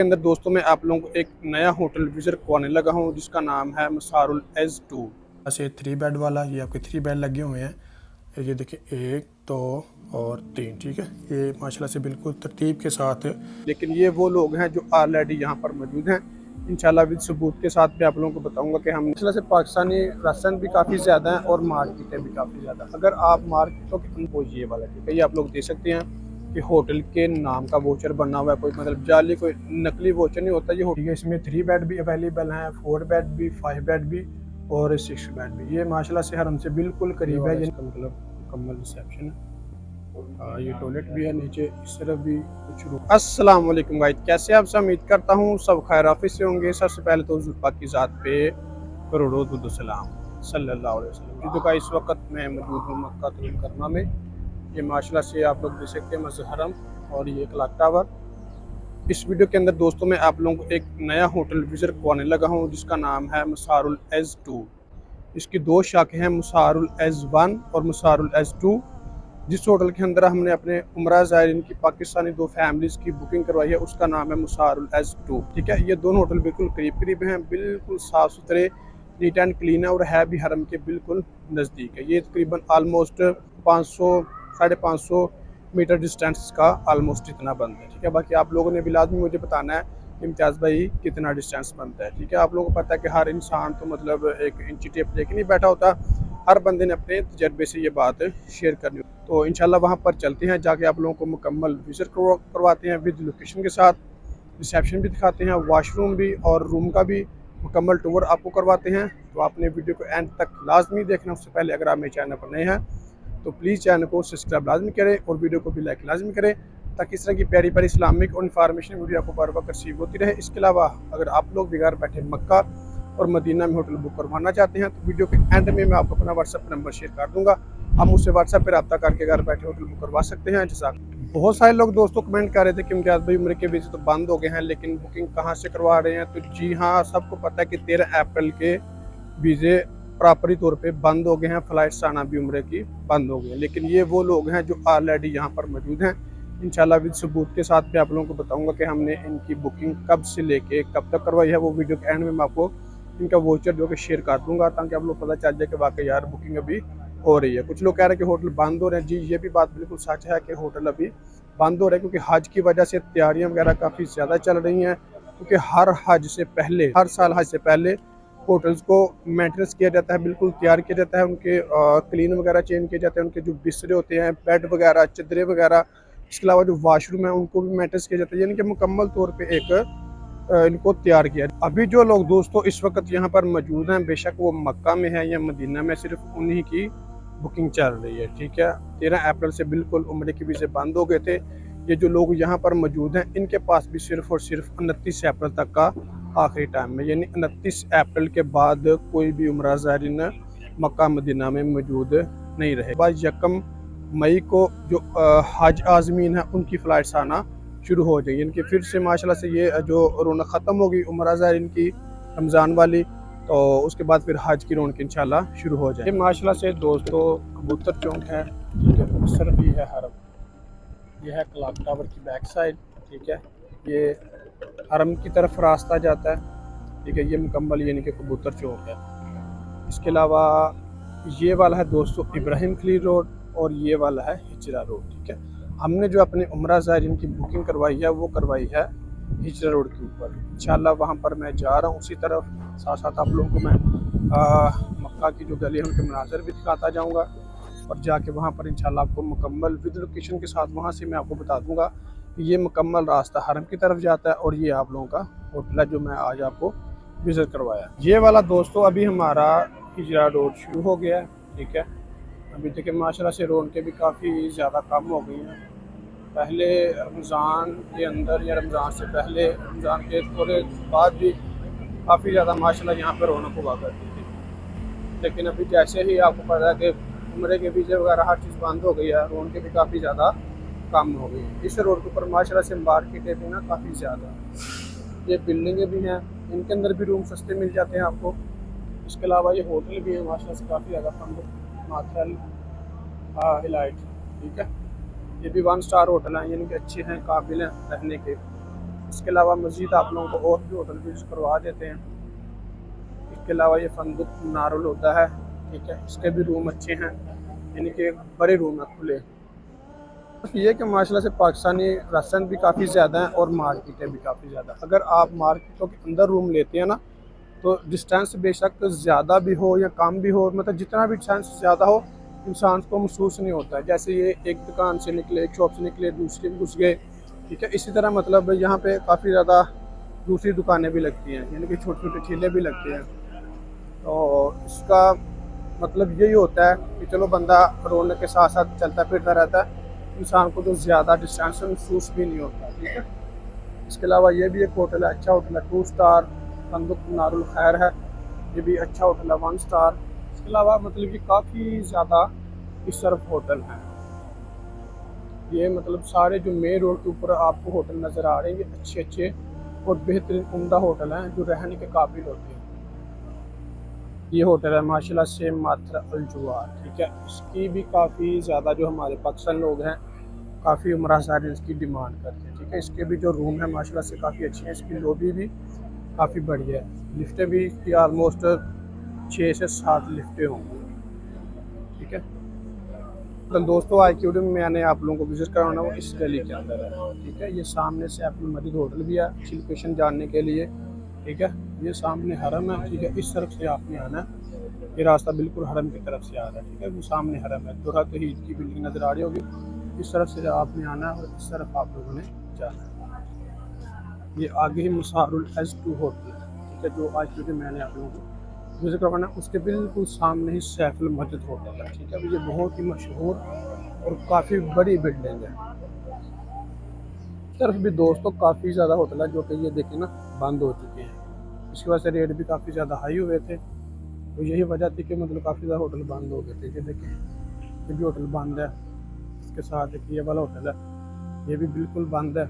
के अंदर दोस्तों मैं आप लोगों को एक नया होटल विजिट करवाने लगा हूँ जिसका नाम है मसारुल एज 2। से 3 बेड वाला, ये आपके 3 बेड लगे हुए हैं। ये देखिए 1 2 और 3, ठीक है। ये माशाल्लाह से बिल्कुल तरतीब के साथ है। लेकिन ये वो लोग हैं जो ऑलरेडी यहाँ पर मौजूद हैं। इंशाल्लाह विद सबूत के साथ मैं आप लोगों को बताऊंगा कि हम माशाल्लाह से पाकिस्तानी रेस्टोरेंट भी काफ़ी ज़्यादा हैं और मार्केटें भी काफ़ी ज़्यादा। अगर आप मार्केटों के वो ये वाला, ठीक है, ये आप लोग देख सकते हैं कि होटल के नाम का वोचर बना हुआ है। कोई मतलब जाली, कोई नकली वोचर नहीं होता ये होटल। इसमें 3 बेड भी अवेलेबल हैं, 4 बेड भी, 5 बेड भी और 6 बेड भी। ये माशाल्लाह से हरम से बिल्कुल करीब है। ये मतलब मुकम्मल रिसेप्शन है। ये टॉयलेट भी है, नीचे इस तरफ भी कुछ रूम। अस्सलाम वालेकुम गाइस, कैसे आप सब? उम्मीद करता हूँ सब खैर आफियत से होंगे। सबसे पहले तो हुज़ूर पाक की ज़ात पे करोड़ों दुरूद व सलाम सल्लल्लाहु अलैहि वसल्लम। जो का इस वक्त मैं मौजूद हूँ मक्का मुकर्रमा में। ये माशाल्लाह से आप लोग देख सकते हैं मस्जिद हरम और ये क्लॉक टावर। इस वीडियो के अंदर दोस्तों मैं आप लोगों को एक नया होटल विजिट करवाने लगा हूँ जिसका नाम है मसारुल एज 2। इसकी 2 शाखें हैं, मसारुल एज 1 और मसारुल एज 2। जिस होटल के अंदर हमने अपने उम्रा ज़ायरीन की पाकिस्तानी 2 फैमिलीज़ की बुकिंग करवाई है उसका नाम है मसारुल एज 2, ठीक है। ये दोनों होटल बिल्कुल करीब करीब हैं, बिल्कुल साफ़ सुथरे, नीट एंड क्लीन है और है भी हरम के बिल्कुल नज़दीक है। ये तकरीबन आलमोस्ट 500 550 मीटर डिस्टेंस का आलमोस्ट इतना बनता है, ठीक है। बाकी आप लोगों ने भी लाजमी मुझे बताना है इम्तियाज़ भाई कितना डिस्टेंस बनता है, ठीक है। आप लोगों को पता है कि हर इंसान तो मतलब एक इंची टेप लेके नहीं बैठा होता, हर बंदे ने अपने तजर्बे से ये बात शेयर करनी। तो इंशाल्लाह वहाँ पर चलते हैं, जाके आप लोगों को मुकम्मल विजिट करवाते हैं विद लोकेशन के साथ। रिसेप्शन भी दिखाते हैं, वॉशरूम भी और रूम का भी मुकम्मल टूर आपको करवाते हैं। तो आपने वीडियो को एंड तक लाजमी देखना। उससे पहले अगर आप मेरे चैनल पर नए हैं तो प्लीज़ चैनल को सब्सक्राइब लाजमी करें और वीडियो को भी लाइक लाजमी करें ताकि इस तरह की प्यारी प्यारी इस्लामिक और इन्फॉर्मेशन वीडियो आपको बार बार रिसीव होती रहे। इसके अलावा अगर आप लोग भी घर बैठे मक्का और मदीना में होटल बुक करवाना चाहते हैं तो वीडियो के एंड में मैं आपको अपना व्हाट्सएप नंबर शेयर कर दूंगा। आप मुझसे व्हाट्सएप पर रब्ता करके घर बैठे होटल बुक करवा सकते हैं। जैसा बहुत सारे लोग दोस्तों कमेंट कर रहे थे कि इम्तियाज़ भाई उम्र के वीज़े तो बंद हो गए हैं लेकिन बुकिंग कहाँ से करवा रहे हैं। तो जी हाँ, सबको पता है कि 13 अप्रैल के वीज़े प्रॉपरी तौर पे बंद हो गए हैं। फ़्लाइट्स आना भी उम्रे की बंद हो गई हैं। लेकिन ये वो लोग हैं जो ऑलरेडी यहाँ पर मौजूद हैं। इंशाल्लाह विद सबूत के साथ मैं आप लोगों को बताऊंगा कि हमने इनकी बुकिंग कब से लेके कब तक करवाई है। वो वीडियो के एंड में मैं आपको इनका वोचर जो कि शेयर कर दूंगा ताकि आप लोग पता चल जाए कि वाकई यार बुकिंग अभी हो रही है। कुछ लोग कह रहे हैं कि होटल बंद हो रहे हैं। जी, ये भी बात बिल्कुल सच है कि होटल अभी बंद हो रहे हैं क्योंकि हज की वजह से तैयारियाँ वगैरह काफ़ी ज़्यादा चल रही हैं। क्योंकि हर हज से पहले, हर साल हज से पहले होटल्स को मेंटेनेंस किया जाता है, बिल्कुल तैयार किया जाता है। उनके क्लीन वगैरह चेंज किए जाते हैं। उनके जो बिस्तरे होते हैं, बेड वगैरह, चदरें वगैरह, इसके अलावा जो वाशरूम है उनको भी मेंटेनेंस किया जाता है। यानी कि मुकम्मल तौर पे एक इनको तैयार किया। अभी जो लोग दोस्तों इस वक्त यहाँ पर मौजूद हैं, बेशक वो मक्का में है या मदीना में, सिर्फ उन्हीं की बुकिंग चल रही है, ठीक है। 13 अप्रैल से बिल्कुल उम्रे के वीज़े बंद हो गए थे। ये जो लोग यहाँ पर मौजूद हैं इनके पास भी सिर्फ और सिर्फ 29 अप्रैल तक का आखिरी टाइम है। यानी 29 अप्रैल के बाद कोई भी उम्रा ज़ायरीन मक्का मदीना में मौजूद नहीं रहे। बस 1 मई को जो हज आज़मीन है उनकी फ़्लाइट्स आना शुरू हो जाएगी। इनकी फिर से माशाल्लाह से ये जो रौनक ख़त्म होगी उम्रा ज़ायरीन की रमज़ान वाली, तो उसके बाद फिर हज की रौनक इंशाल्लाह शुरू हो जाए। ये माशाल्लाह से दोस्तों कबूतर चौक है, ठीक है। सिर्फ ये है हरम, ये है क्लॉक टावर की बैक साइड, ठीक है। ये हरम की तरफ रास्ता जाता है, ठीक है। ये मुकम्मल यानी कि कबूतर चौक है। इसके अलावा ये वाला है दोस्तों इब्राहिम खलील रोड और ये वाला है हिजरा रोड, ठीक है। हमने जो अपने उम्रा ज़ायरीन की बुकिंग करवाई है वो करवाई है हिजरा रोड के ऊपर। इंशाल्लाह वहाँ पर मैं जा रहा हूँ उसी तरफ। साथ साथ आप लोगों को मैं मक्का की जो गली है उनके मनाज़र भी दिखाता जाऊँगा और जाके वहाँ पर इंशाल्लाह आपको मुकम्मल विद लोकेशन के साथ वहाँ से मैं आपको बता दूँगा कि ये मुकम्मल रास्ता हरम की तरफ जाता है और ये आप लोगों का होटल है जो मैं आज आपको विज़िट करवाया। ये वाला दोस्तों अभी हमारा हिजरा रोड शुरू हो गया है, ठीक है। अभी देखिए माशाल्लाह से रौनकें भी काफ़ी ज़्यादा कम हो गई हैं। पहले रमज़ान के अंदर या रमज़ान से पहले, रमज़ान के थोड़े बाद भी काफ़ी ज़्यादा माशाल्लाह यहाँ पर रौनक हुआ करती थी। लेकिन अभी जैसे ही आपको पता है कि उम्रे के वीज़े वगैरह हर चीज़ बंद हो गई है, रौनकें भी काफ़ी ज़्यादा कम हो गई है। इस रोड के ऊपर माशाल्लाह से मार्केटें भी ना काफ़ी ज़्यादा, ये बिल्डिंगें भी हैं, इनके अंदर भी रूम सस्ते मिल जाते हैं आपको। इसके अलावा ये होटल भी है माशाल्लाह से काफ़ी ज़्यादा फंड माथल इलाइट, ठीक है। ये भी 1 स्टार होटल हैं, यानी कि अच्छे हैं, काबिल हैं रहने के। इसके अलावा मज़ीद आप लोगों को और भी होटल विजिट करवा देते हैं। इसके अलावा ये फंदुक नारुल होता है, ठीक है, इसके भी रूम अच्छे हैं, यानी कि बड़े रूम है खुले। ये कि माशाल्लाह से पाकिस्तानी रेस्टोरेंट भी काफ़ी ज़्यादा हैं और मार्केटें भी काफ़ी ज़्यादा। अगर आप मार्केटों के अंदर रूम लेते हैं ना, तो डिस्टेंस बेशक ज़्यादा भी हो या कम भी हो, मतलब जितना भी डिस्टेंस ज़्यादा हो, इंसान को महसूस नहीं होता है। जैसे ये एक दुकान से निकले, एक शॉप से निकले, दूसरी में घुस गए, ठीक है। इसी तरह मतलब यहाँ पे काफ़ी ज़्यादा दूसरी दुकानें भी लगती हैं, यानी कि छोटे छोटे ठेले भी लगते हैं। तो इसका मतलब यही होता है कि चलो बंदा रौनक के साथ साथ चलता फिरता रहता है, इंसान को तो ज़्यादा डिस्टेंस महसूस भी नहीं होता, ठीक है। इसके अलावा ये भी एक होटल है, अच्छा होटल है, 2 स्टार फंदुक नारुल खैर है, ये भी अच्छा होटल है, 1 स्टार। इसके अलावा मतलब कि काफ़ी ज़्यादा इस तरफ होटल हैं। ये मतलब सारे जो मेन रोड के ऊपर आपको होटल नज़र आ रहे हैं, ये अच्छे अच्छे और बेहतरीन उम्दा होटल हैं जो रहने के काबिल होते हैं। ये होटल है माशाल्लाह से मात्र अल जुवार, ठीक है। इसकी भी काफ़ी ज़्यादा जो हमारे पाकिस्तान लोग हैं, काफ़ी उम्रा सारे इसकी डिमांड करते हैं, ठीक है। इसके भी जो रूम है माशाल्लाह से काफ़ी अच्छी है, इसकी लॉबी भी काफ़ी बढ़िया है, लिफ्टें भी इसकी आलमोस्ट 6 से 7 लिफ्टें होंगी, ठीक है। तो दोस्तों आज की वीडियो में मैंने आप लोगों को विजिट कराना वो इस गली के अंदर है, ठीक है। ये सामने से अपनी मस्जिद होटल भी है, अच्छी लोकेशन जानने के लिए, ठीक है। ये सामने हरम है, ठीक है, इस तरफ से आपने आना है, ये रास्ता बिल्कुल हरम की तरफ से आ रहा है, ठीक है। वो सामने हरम है, दुर्गा तहीद की बिल्डिंग नज़र आ रही होगी, इस तरफ से आपने आना है और इस तरफ आप लोगों ने जाना है। ये आगे ही मसारुल S2 होटल है, ठीक है, जो आज की वीडियो मैंने आप लोगों को विजिट करवाना, उसके बिल्कुल सामने ही सैफुल मस्जिद होटल है, ठीक है। ये बहुत ही मशहूर और काफ़ी बड़ी बिल्डिंग है। इस तरफ भी दोस्तों काफ़ी ज़्यादा होटल है जो कि ये देखें ना बंद हो चुके हैं, इसकी वजह से रेट भी काफ़ी ज़्यादा हाई हुए थे, तो यही वजह थी कि मतलब काफ़ी ज़्यादा होटल बंद हो गए थे। ये देखें, ये भी होटल बंद है, इसके साथ एक ये वाला होटल है, ये भी बिल्कुल बंद है,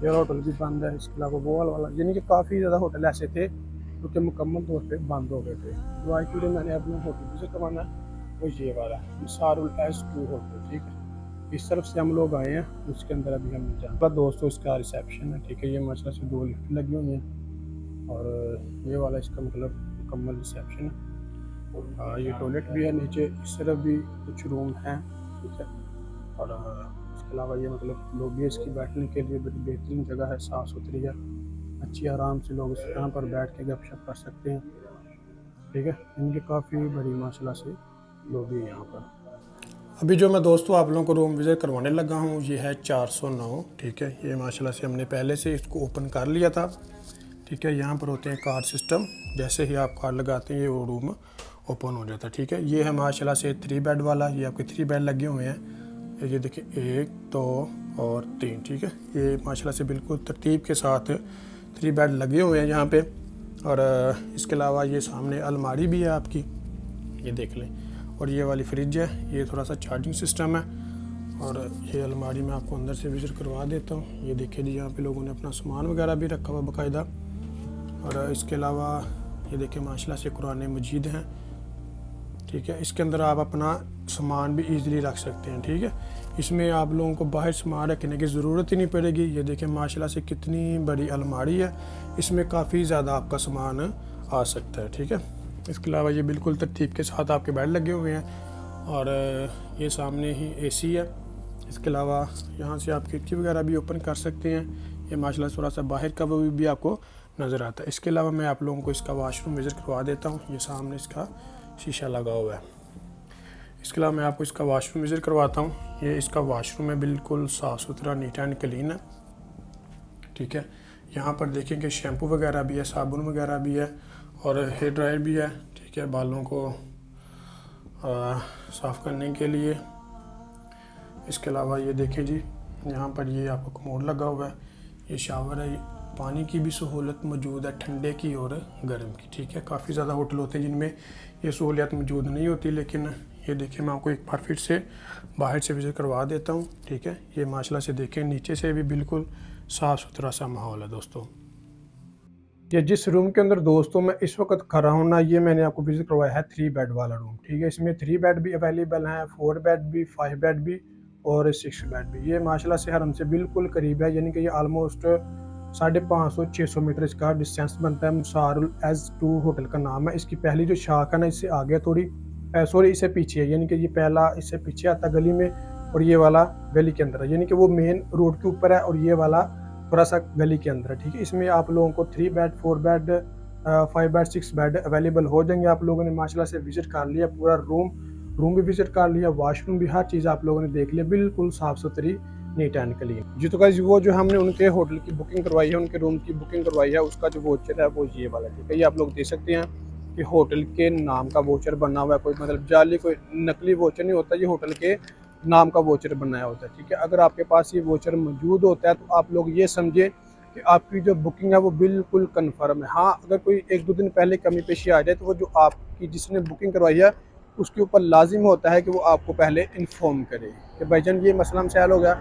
ये होटल भी बंद है। इसके अलावा वो वाला, यानी कि काफ़ी ज़्यादा होटल ऐसे थे जो कि मुकम्मल तौर पे बंद हो गए थे। तो आज की मैंने अपने होटल विजिट करवाना है वो ये वाला है मसारुल S2 होटल, ठीक है। इस तरफ से हम लोग आए हैं, उसके अंदर अभी हम जाना दोस्तों। इसका रिसेप्शन है, ठीक है, ये माशाल्लाह से 2 लिफ्ट लगी हुई हैं और ये वाला इसका मतलब मुकम्मल रिसेप्शन है। ये टॉयलेट भी है, नीचे इस तरफ भी कुछ रूम हैं, ठीक है। और इसके अलावा ये मतलब लॉबी इसकी बैठने के लिए बड़ी बेहतरीन जगह है, साफ़ सुथरी है, अच्छी आराम से लोग इस यहाँ पर बैठ के गपशप कर सकते हैं, ठीक है। इनकी काफ़ी बड़ी माशाल्लाह से लॉबी है यहाँ पर। अभी जो मैं दोस्तों आप लोगों को रूम विज़िट करवाने लगा हूँ ये है 409, ठीक है। ये माशाल्लाह से हमने पहले से इसको ओपन कर लिया था, ठीक है। यहाँ पर होते हैं कार्ड सिस्टम, जैसे ही आप कार्ड लगाते हैं ये वो रूम ओपन हो जाता है, ठीक है। ये है माशाल्लाह से 3 बेड वाला, ये आपके 3 बेड लगे हुए हैं, ये देखिए 1 2 और 3, ठीक है। ये माशाल्लाह से बिल्कुल तरतीब के साथ 3 बेड लगे हुए हैं यहाँ पे। और इसके अलावा ये सामने अलमारी भी है आपकी, ये देख लें, और ये वाली फ्रिज है, ये थोड़ा सा चार्जिंग सिस्टम है। और ये अलमारी में आपको अंदर से विजिट करवा देता हूँ, ये देखिए जी, यहाँ पे लोगों ने अपना सामान वगैरह भी रखा हुआ बाकायदा। और इसके अलावा ये देखिए माशाल्लाह से कुरान मजीद हैं, ठीक है। इसके अंदर आप अपना सामान भी इजीली रख सकते हैं, ठीक है। इसमें आप लोगों को बाहर सामान रखने की ज़रूरत ही नहीं पड़ेगी। ये देखिए माशाल्लाह से कितनी बड़ी अलमारी है, इसमें काफ़ी ज़्यादा आपका सामान आ सकता है, ठीक है। इसके अलावा ये बिल्कुल तरतीब के साथ आपके बेड लगे हुए हैं और ये सामने ही एसी है। इसके अलावा यहाँ से आप खिड़की वगैरह भी ओपन कर सकते हैं, ये माशाल्लाह थोड़ा सा बाहर का वो भी आपको नज़र आता है। इसके अलावा मैं आप लोगों को इसका वाशरूम विज़िट करवा देता हूँ, ये सामने इसका शीशा लगा हुआ है। इसके अलावा मैं आपको इसका वाशरूम विज़िट करवाता हूँ, ये इसका वाशरूम है, बिल्कुल साफ़ सुथरा नीट एंड क्लीन है, ठीक है। यहाँ पर देखें कि शैम्पू वगैरह भी है, साबुन वगैरह भी है और हेयर ड्रायर भी है, ठीक है, बालों को साफ़ करने के लिए। इसके अलावा ये देखें जी, यहाँ पर ये आपको कमोड लगा हुआ है, ये शावर है, पानी की भी सहूलत मौजूद है, ठंडे की और गर्म की, ठीक है। काफ़ी ज़्यादा होटल होते हैं जिनमें ये सहूलियत मौजूद नहीं होती, लेकिन ये देखिए मैं आपको एक बार फिर से बाहर से विज़िट करवा देता हूँ, ठीक है। ये माशाल्लाह से देखें नीचे से भी बिल्कुल साफ़ सुथरा सा माहौल है दोस्तों। ये जिस रूम के अंदर दोस्तों मैं इस वक्त खड़ा हूँ ना, ये मैंने आपको विज़िट करवाया है 3 बेड वाला रूम, ठीक है। इसमें 3 बेड भी अवेलेबल हैं, 4 बेड भी, 5 बेड भी और 6 बेड भी। ये माशाल्लाह से हरम से बिल्कुल करीब है, यानी कि ये ऑलमोस्ट 550-600 मीटर इसका डिस्टेंस बनता है। मसारुल एज 2 होटल का नाम है। इसकी पहली जो शाख है ना, इससे आगे थोड़ी सॉरी इससे पीछे है, यानी कि ये पहला इससे पीछे आता गली में और ये वाला गली के अंदर है, यानी कि वो मेन रोड के ऊपर है और ये वाला थोड़ा सा गली के अंदर है। ठीक है, इसमें आप लोगों को 3 bed 4 bed 5 bed 6 bed available हो जाएंगे। आप लोगों ने माशाल्लाह से विजिट कर लिया, पूरा रूम भी विजिट कर लिया, वॉशरूम भी, हर चीज़ आप लोगों ने देख लिया, बिल्कुल साफ़ सुथरी, नीट एंड क्लीन जी। तो गाइस वो जो हमने उनके होटल की बुकिंग करवाई है, उनके रूम की बुकिंग करवाई है, उसका जो वोचर है वो ये वाला। ठीक है, ये आप लोग देख सकते हैं कि होटल के नाम का वोचर बना हुआ है, कोई मतलब जाली कोई नकली वोचर नहीं होता, ये होटल के नाम का वोचर बनाया होता है। ठीक है, अगर आपके पास ये वोचर मौजूद होता है तो आप लोग ये समझे कि आपकी जो बुकिंग है वो बिल्कुल कन्फर्म है। हाँ, अगर कोई 1-2 दिन पहले कमी पेशी आ जाए तो वो जो आपकी जिसने बुकिंग करवाई है उसके ऊपर लाजिम होता है कि वो आपको पहले इन्फॉर्म करे कि भाईजान ये मसला मसाइल हो गया।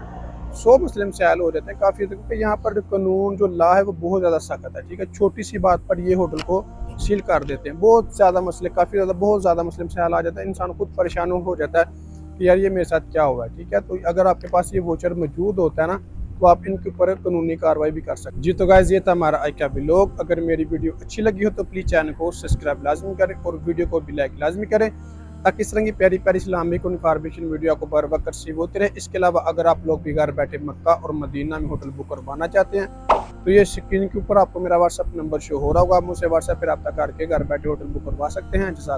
100 मसले मसाइल हो जाते हैं काफ़ी, क्योंकि यहाँ पर कानून जो लॉ है वो बहुत ज़्यादा सख्त है। ठीक है, छोटी सी बात पर ये होटल को सील कर देते हैं। बहुत ज़्यादा मसले, काफ़ी ज़्यादा, बहुत ज़्यादा मसले मसाइल आ जाता है, इंसान खुद परेशान हो जाता है कि यार ये मेरे साथ क्या हुआ है। ठीक है, तो अगर आपके पास ये वोचर मौजूद होता है ना, तो आप इनके ऊपर कानूनी कार्रवाई भी कर सकते हैं जी। तो गाइस ये था हमारा आज का व्लॉग। अगर मेरी वीडियो अच्छी लगी हो तो प्लीज़ चैनल को सब्सक्राइब लाजमी करें और वीडियो को भी लाइक लाजमी करें, ताकि इस तरह की प्यारी प्यारी इस्लामिक इन्फॉर्मेशन वीडियो आपको बर वक्त रिसीव होती रहे। इसके अलावा अगर आप लोग भी घर बैठे मक्का और मदीना में होटल बुक करवाना चाहते हैं तो ये स्क्रीन के ऊपर आपको मेरा व्हाट्सअप नंबर शो हो रहा होगा, आप मुझसे व्हाट्सएप पर रब्ता करके घर बैठे होटल बुक करवा सकते हैं। जज़ाक